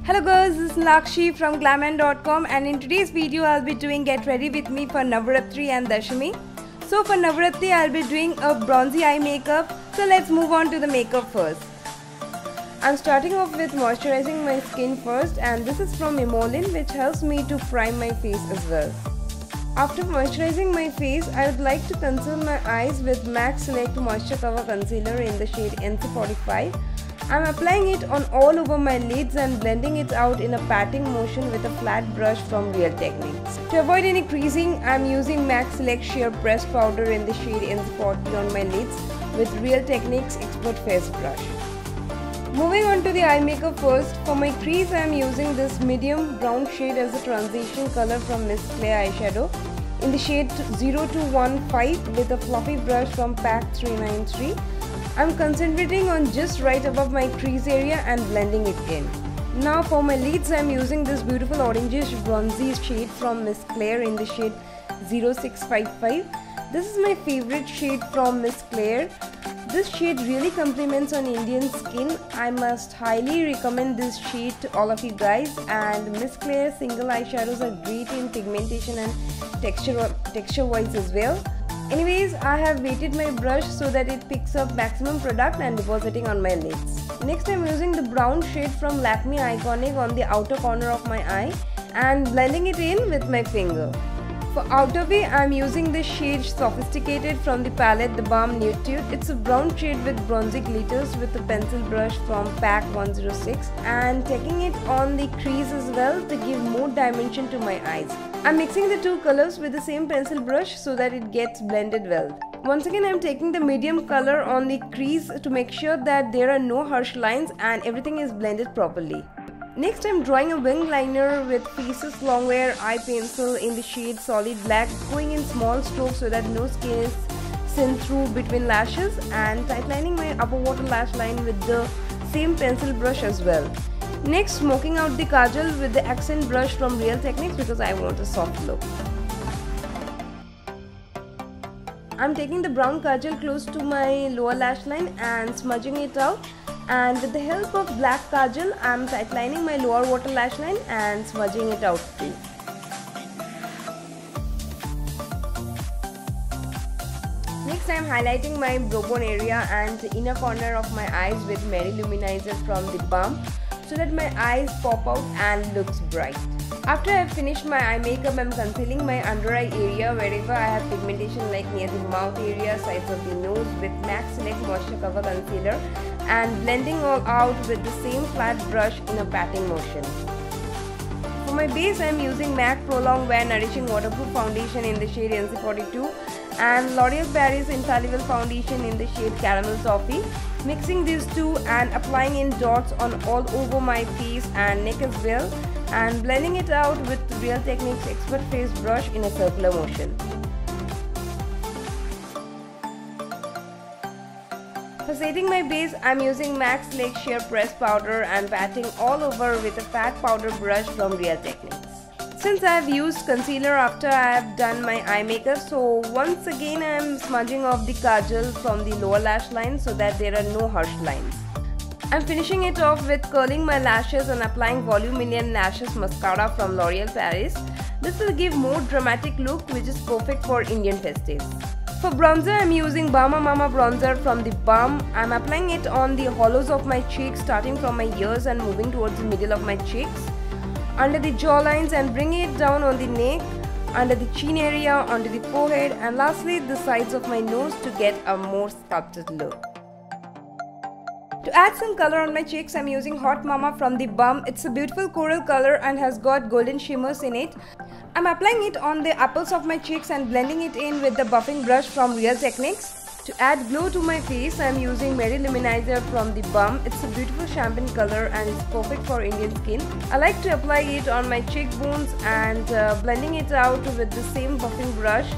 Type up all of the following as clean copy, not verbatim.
Hello girls, this is Lakshi from glamand.com and in today's video I'll be doing get ready with me for Navratri and Dashami. So for Navratri I'll be doing a bronzy eye makeup. So let's move on to the makeup first. I'm starting off with moisturizing my skin first, and this is from Emolin, which helps me to prime my face as well. After moisturizing my face, I would like to conceal my eyes with MAC Select Moisture Cover Concealer in the shade NC45. I'm applying it on all over my lids and blending it out in a patting motion with a flat brush from Real Techniques. To avoid any creasing, I'm using MAC Select Sheer Pressed Powder in the shade NC40 on my lids with Real Techniques Expert Face Brush. Moving on to the eye makeup first. For my crease, I am using this medium brown shade as a transition color from Miss Claire eyeshadow in the shade 0215 with a fluffy brush from PAC 393. I am concentrating on just right above my crease area and blending it in. Now for my lids, I am using this beautiful orangish bronzy shade from Miss Claire in the shade 0655. This is my favorite shade from Miss Claire. This shade really complements on Indian skin. I must highly recommend this shade to all of you guys, and Miss Claire single eyeshadows are great in pigmentation and texture wise as well. Anyways, I have weighted my brush so that it picks up maximum product and depositing on my lids. Next, I am using the brown shade from Lakme Iconic on the outer corner of my eye and blending it in with my finger. For outer V, I am using this shade Sophisticated from the palette The Balm Nude Tude. It's a brown shade with bronzy glitters with a pencil brush from PAC 106 and taking it on the crease as well to give more dimension to my eyes. I'm mixing the two colors with the same pencil brush so that it gets blended well. Once again, I'm taking the medium color on the crease to make sure that there are no harsh lines and everything is blended properly. Next, I'm drawing a wing liner with Faces Longwear eye pencil in the shade Solid Black, going in small strokes so that no skin is seen through between lashes, and tightlining my upper water lash line with the same pencil brush as well. Next, smoking out the kajal with the accent brush from Real Techniques because I want a soft look. I'm taking the brown kajal close to my lower lash line and smudging it out. And with the help of black kajal, I am tightlining my lower water lash line and smudging it out too. Next, I am highlighting my brow bone area and the inner corner of my eyes with Mary Luminizer from the Balm so that my eyes pop out and looks bright. After I have finished my eye makeup, I am concealing my under eye area wherever I have pigmentation like near the mouth area, sides of the nose with MAC Select Moisture Cover Concealer and blending all out with the same flat brush in a patting motion. For my base, I am using MAC Pro Longwear Nourishing Waterproof Foundation in the shade NC42 and L'Oreal Paris Infallible Foundation in the shade Caramel Toffee. Mixing these two and applying in dots on all over my face and neck as well, and blending it out with Real Techniques Expert Face Brush in a circular motion. For setting my base, I am using MAC Select Sheer Pressed Powder and patting all over with a fat powder brush from Real Techniques. Since I have used concealer after I have done my eye makeup, so once again I am smudging off the kajal from the lower lash line so that there are no harsh lines. I am finishing it off with curling my lashes and applying Volume Million Lashes Mascara from L'Oreal Paris. This will give more dramatic look, which is perfect for Indian festives. For bronzer, I am using Bama Mama bronzer from the Balm. I am applying it on the hollows of my cheeks, starting from my ears and moving towards the middle of my cheeks, under the jawlines and bringing it down on the neck, under the chin area, onto the forehead, and lastly the sides of my nose to get a more sculpted look. To add some color on my cheeks, I am using Hot Mama from the Balm. It's a beautiful coral color and has got golden shimmers in it. I am applying it on the apples of my cheeks and blending it in with the buffing brush from Real Techniques. To add glow to my face, I am using Mary Luminizer from the Balm. It's a beautiful champagne color and it's perfect for Indian skin. I like to apply it on my cheekbones and blending it out with the same buffing brush.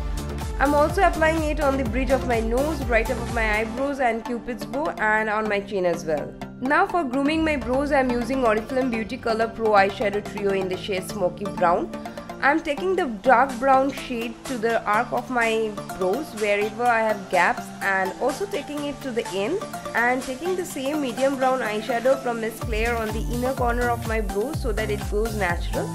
I'm also applying it on the bridge of my nose, right above my eyebrows and Cupid's bow, and on my chin as well. Now for grooming my brows, I'm using Oriflame Beauty Color Pro Eyeshadow Trio in the shade Smoky Brown. I'm taking the dark brown shade to the arc of my brows wherever I have gaps, and also taking it to the end, and taking the same medium brown eyeshadow from Miss Claire on the inner corner of my brows so that it goes natural.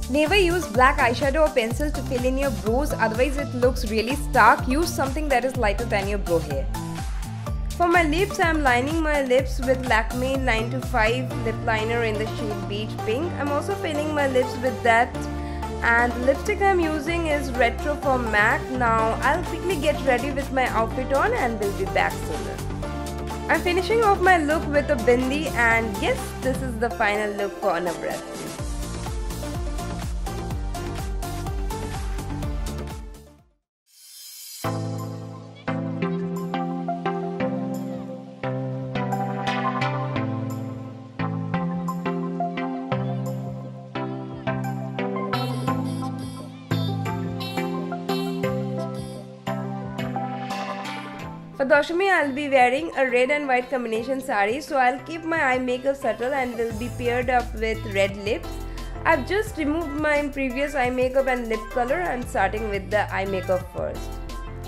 Never use black eyeshadow or pencil to fill in your brows, otherwise it looks really stark. Use something that is lighter than your brow hair. For my lips, I am lining my lips with Lakme 925 lip liner in the shade Beige Pink. I'm also filling my lips with that, and the lipstick I'm using is Retro from MAC. Now I'll quickly get ready with my outfit on and we'll be back sooner. I'm finishing off my look with a bindi, and yes, this is the final look for Navratri. For Dashami, I'll be wearing a red and white combination sari, so I'll keep my eye makeup subtle and will be paired up with red lips. I've just removed my previous eye makeup and lip color and starting with the eye makeup first.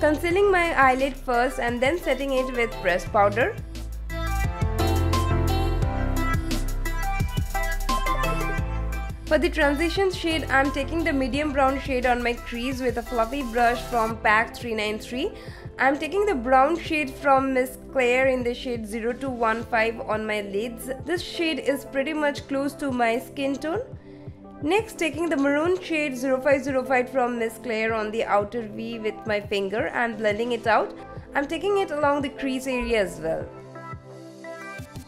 Concealing my eyelid first and then setting it with pressed powder. For the transition shade, I'm taking the medium brown shade on my crease with a fluffy brush from Pack 393. I'm taking the brown shade from Miss Claire in the shade 0215 on my lids. This shade is pretty much close to my skin tone. Next, taking the maroon shade 0505 from Miss Claire on the outer V with my finger and blending it out. I'm taking it along the crease area as well.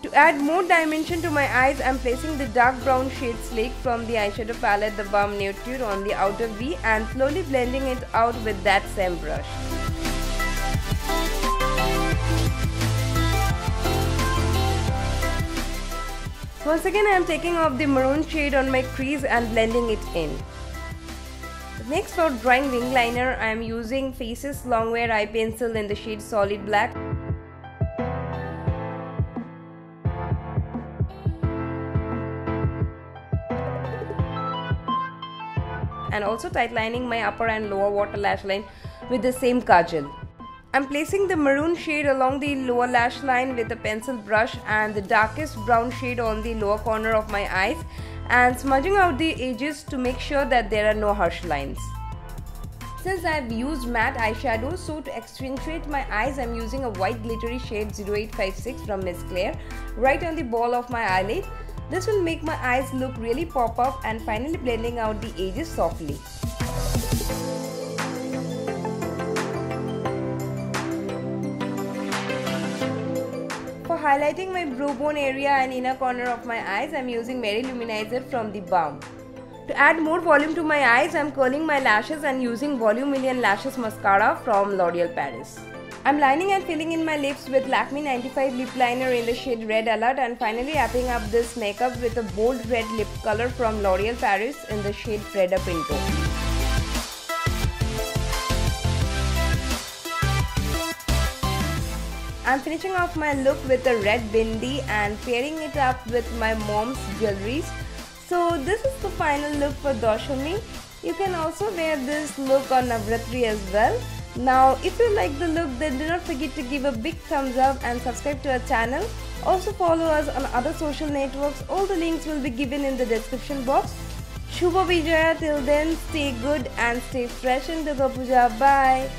To add more dimension to my eyes, I'm placing the dark brown shade Sleek from the eyeshadow palette The Balm Nude on the outer V and slowly blending it out with that same brush. Once again, I am taking off the maroon shade on my crease and blending it in. Next, for drawing wing liner, I am using Faces Longwear Eye Pencil in the shade Solid Black. And also tightlining my upper and lower water lash line with the same kajal. I'm placing the maroon shade along the lower lash line with a pencil brush and the darkest brown shade on the lower corner of my eyes and smudging out the edges to make sure that there are no harsh lines. Since I've used matte eyeshadow, so to accentuate my eyes, I'm using a white glittery shade 0856 from Miss Claire right on the ball of my eyelid. This will make my eyes look really pop up and finally blending out the edges softly. For highlighting my brow bone area and inner corner of my eyes, I'm using Mary Luminizer from the Balm. To add more volume to my eyes, I'm curling my lashes and using Volume Million Lashes Mascara from L'Oreal Paris. I'm lining and filling in my lips with Lakme 95 lip liner in the shade Red Alert and finally wrapping up this makeup with a bold red lip color from L'Oreal Paris in the shade Freda Pinto. I'm finishing off my look with a red bindi and pairing it up with my mom's jewelries. So this is the final look for Dashami. You can also wear this look on Navratri as well. Now if you like the look, then do not forget to give a big thumbs up and subscribe to our channel. Also follow us on other social networks. All the links will be given in the description box. Shubha Vijaya, till then stay good and stay fresh in Durga Puja. Bye.